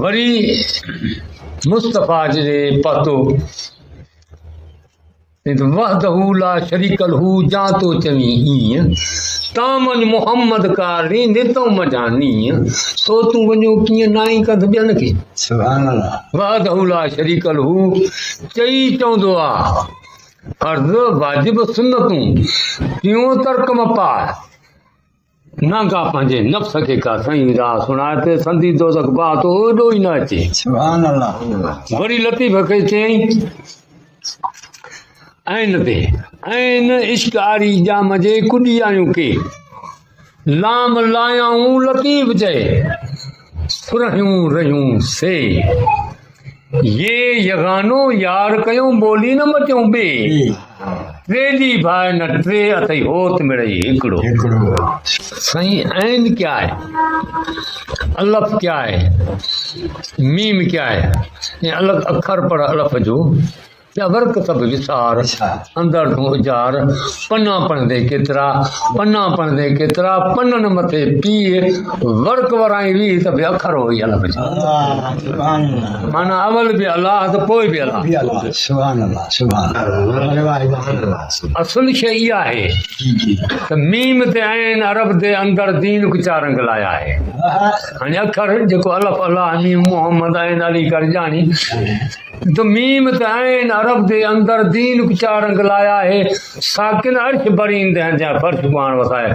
Worry Mustafa जे पतो वहदहू ला शरीक लहू जा तो चवी ईअं तामन मोहम्मद का रींदे तो मजानी सो तूं वञो कीअं नाई कंद ॿियनि खे वहदहू ला शरीक लहू चई चवंदो आहे फर्ज़ वाजिब सुन्नतूं टियों तर्क मपा न का पंहिंजे नफ़्स खे का सही राह सुणाए ते संदी दोज़ख बात ओॾो ई न अचे। वरी लतीफ़ खे चयईं ऐन इश्क आरी जाम जे कुॾियायूं के लाम लायाऊं लतीफ़ चए सुरहियूं रहियूं से ये यगानो यार कयूं ॿोली न मटियूं ॿे टे भाई न टे अथई होत मिड़ई हिकिड़ो साईं ऐन क्या है अलफ क्या है मीम क्या है ये अलग अखर पर अलफ जो या वर्क सब विसार अंदर तूं उजार पन्ना पढ़ंदे केतिरा पन्ननि मथे पीए वर्क वराई हुई त बि अखर हुई अलफ जो माना अवल बि अलाह त पोइ बि अलाह असुल शइ इहा आहे त मीम ते आहिनि अरब जे अंदरि दीन कुचा रंग लाया आहे हाणे अखर जेको अलफ अलाह मीम मोहम्मद आहिनि अली करजानी तो मीम ते आहिनि अरब जे अंदरि दीन कुचा रंग लाया आहे साकिन अर्श बरींदे हैं जहाँ फर्श पाण वसाए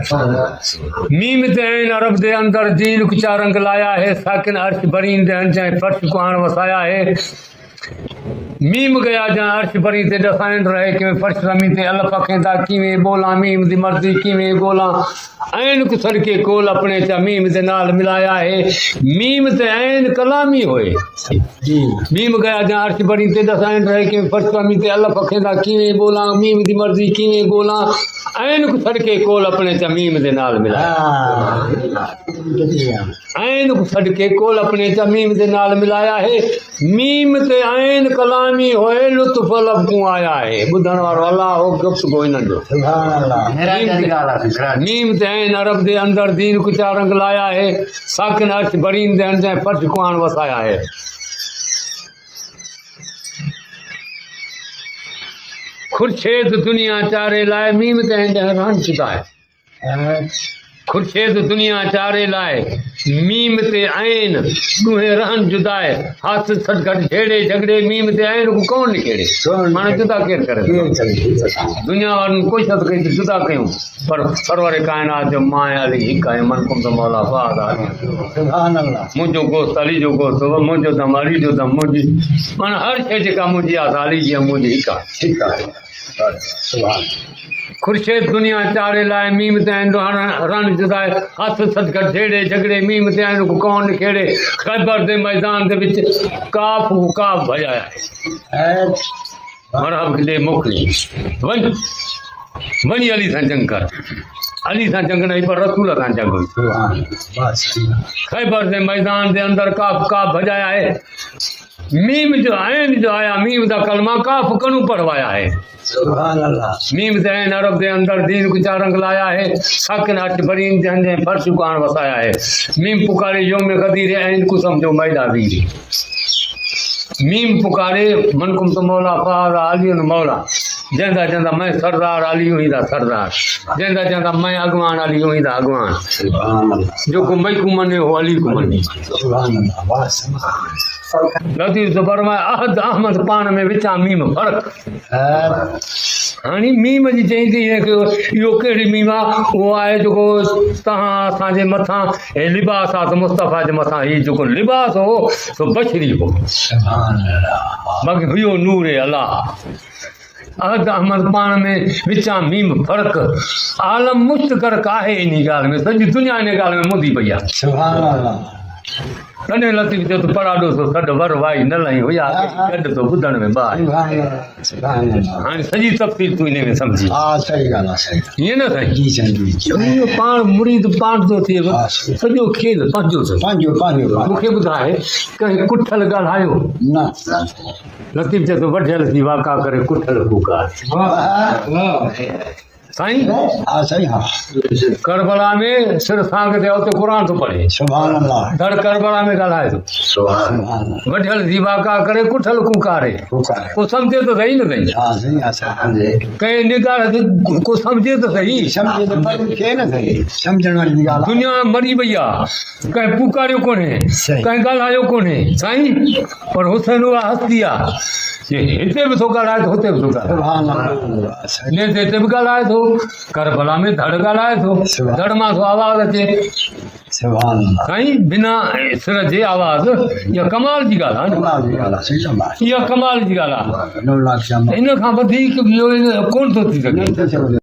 मीम ते आहिनि अरब जे अंदरि दीन कुचा रंग लाया है साकिन अर्श बरींदे हैं जहाँ फर्श पाण वसाया है मीम गया जहाँ अर्श बरी ते डसाइण रहे कि फर्श रमी ते अलफ अखेंदा किवें बोला मीम दी मर्जी किवें बोला ऐन कुसर के कोल अपने चा मीम दे नाल मिलाया है मीम ते ऐन कलामी होए मीम गया जहाँ अर्श बरी ते डसाइण रहे कि फर्श रमी ते अलफ अखेंदा किवें बोला मीम दी मर्जी किवें बोला ऐन कुसर के कोल अपने चा मीम दे नाल मिलाया ऐन कुसर के कोल अपने चा मीम दे नाल मिलाया है मीम ते ऐन कलामी होए लुत्फ लफ्ज़ूं आया है ॿुधण वारो अलाह हो गुफ़्तगू हिननि जो मीम ते ऐन अरब जे अंदरि दीन कुचा रंग लाया है साकिन अर्श बरींदे हैं जंहिं फर्श कुआण वसाया है खुर्शेद दुनिया चारे लाए मीम ते ऐन रहन चुका है खुर्शेद दुनिया चारे लाए मीम ते आइन दुहे रहन जुदाए हाथ सटगट छेड़े झगड़े मीम ते आइन को कौन निकेड़े माने जुदा केर करे दुनिया वारन कोई सत कई जुदा कयूं पर सरवर कायनात जो मां अली हिक है मन कुम तो मौला फाद सुभान अल्लाह मुझो गोश्त अली जो गोश्त मुझो दम अली जो दम मुझी माने हर शइ जेका मुझी आ अली जी मुझी हिक है सुभान खुर्शेद दुनिया चारे लाए मीम ते रन जुदाए हथ सदकट छेड़े झगड़े मीम ते को कौन निखेड़े खैबर दे मैदान दे विच काफ हुकाफ भजाया है मरहब दे मोकली वनी अली सां जंग कर अली सां जंग नहीं पर रसूल सां जंग खैबर दे मैदान दे अंदर काफ काफ भजाया है मीम जो आइन जो आया मीम दा कलमा काफ कणू पढ़वाया है मीम ते आइन अरब दे अंदर दीन कुचा रंग लाया है साकिन अर्श बरीन जंहिं फर्श कुआण वसाया है मीम पुकारे योम गदीर ऐन को समझो मैदा वीर मीम पुकारे मन कुम तो मौला फार अली मौला जंदा जंदा मैं सरदार अली हुई दा सरदार जंदा जंदा मैं अगवान अली हुई दा अगवान जो को मैं को मने हो अली को मने लतीफ़ तो फरमाए अहद अहमद पान में विचा मीम फर्क हाणे मीम जी चईंदी है कि इहो कहिड़ी मीम आहे उहो आहे जेको तव्हां असांजे मथां हे लिबास आहे त मुस्तफ़ा जे मथां हीउ जेको लिबास हो सो बशरी हो बाक़ी हुयो नूर अलाह अहद अहमद पान में विचा मीम फर्क आलम मुस्तगरक आहे इन ॻाल्हि में सॼी दुनिया इन ॻाल्हि में मुदी पई आहे सुभान अल्लाह कॾहिं लतीफ़ जो त पराडो सो सॾ वर वाई न लही हुया गॾु तो ॿुधण में ॿार हाणे सॼी तफ़सील तूं इन में सम्झी हा सही ॻाल्हि आहे सही ईअं न साईं पाण मुरीद पाण थो थिए सॼो खेल पंहिंजो मूंखे ॿुधाए कंहिं कुठल ॻाल्हायो न लतीफ़ चए थो वढियल थी वाका करे कुठल फूका साईं हा साईं हा करबला में सिर सांग ते उते क़ुर थो पढ़े सुभान अल्लाह धड़ करबला में ॻाल्हाए थो सुभान अल्लाह वठल दीवाका करे कुठल कुकारे पुकारे को सम्झे तो सही न सही हा सही हा साईं कंहिं निगाह ते को सम्झे तो सही सम्झे त पर खे न सही सम्झण वारी ॻाल्हि दुनिया मरी वई आहे कंहिं पुकारियो कोन्हे सही। कंहिं ॻाल्हायो कोन्हे साईं पर हुसैन उहा हस्ती आहे जे हिते बि थो ॻाल्हाए थो हुते बि थो ॻाल्हाए सुभान अल्लाह सही ने ते बि ॻाल्हाए थो करबला में धड़ ॻाल्हाए थो धड़ मां थो आवाज़ अचे सुभान अल्लाह साईं बिना सिर जे आवाज़ इहा कमाल जी ॻाल्हि आहे न कमाल जी ॻाल्हि आहे सही ॻाल्हि इहा कमाल जी ॻाल्हि आहे आहे 9 लाख इन खां वधीक ॿियो कोन थो थी सघे न